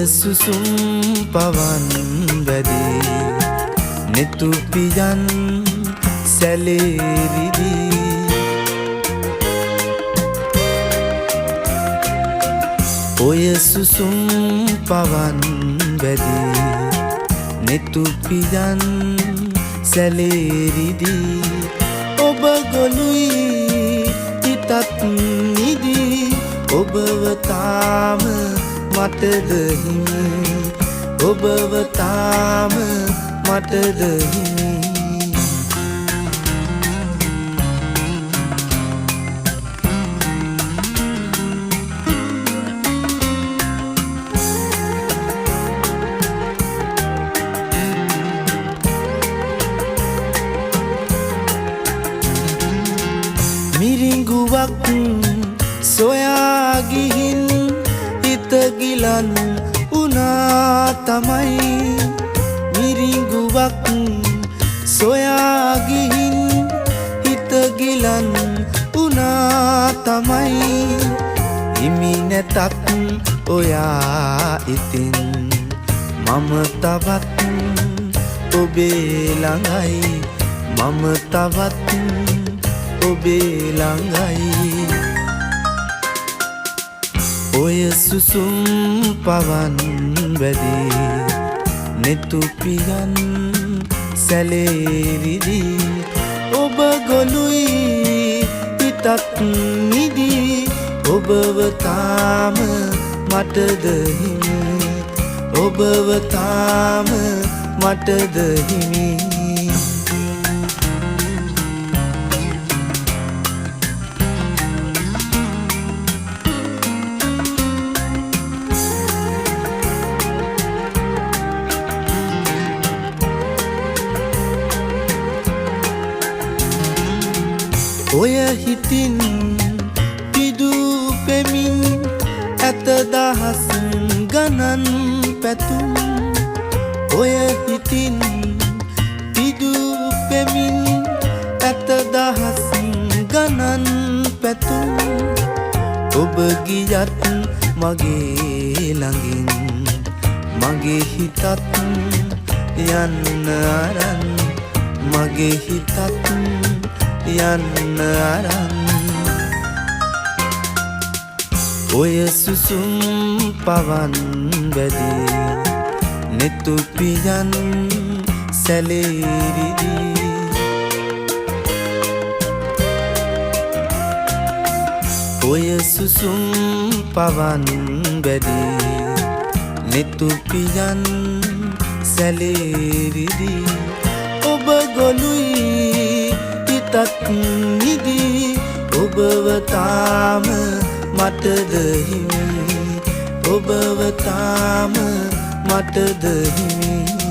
සුසුම් පවන් වැදී නෙතු පියන් සැලේරිදී ඔය සුසුම් පවන් වැදී නෙතු පියන් සැලේරිදී ඔබ ගොළුයි හිතත් නිදී ඔබව තාම මටද හිමි ඔබව තාම මටද හිමි මිරිඟුවක් සොයා ගිහින් හිත ගිලන් උනා තමයි මිරිඟුවක් සොයා ගිහින් හිත ගිලන් උනා තමයි හිමි නැතත් ඔයා ඉතින් මම තවත් ඔබේ ළඟයි මම තවත් ඔබේ ළඟයි ඔය සුසුම් පවන් වැදී නෙතු පියන් සැලේරිදී ඔබ ගොළුයි හිතත් නිදී ඔබව තාම මටද හිමි ඔබව තාම මටද හිමි ඔය හිතින් පිදූ පෙමින් ඇත දහස් ගණන් පැතුම් ඔය හිතින් පිදූ පෙමින් ඇත දහස් ගණන් පැතුම් ඔබ ගියත් මගේ ළඟින් මගේ හිතත් යන්න අරන් මගේ හිතත් යන්න අරන් ඔය සුසුම් පවන් වැදී නෙතු පියන් සැලේරිදී ඔය සුසුම් පවන් වැදී නෙතු පියන් සැලේරිදී ඔබ ගොළුයි හිතත් නිදී ඔබව තාම මටද හිමි ඔබව තාම මටද හිමි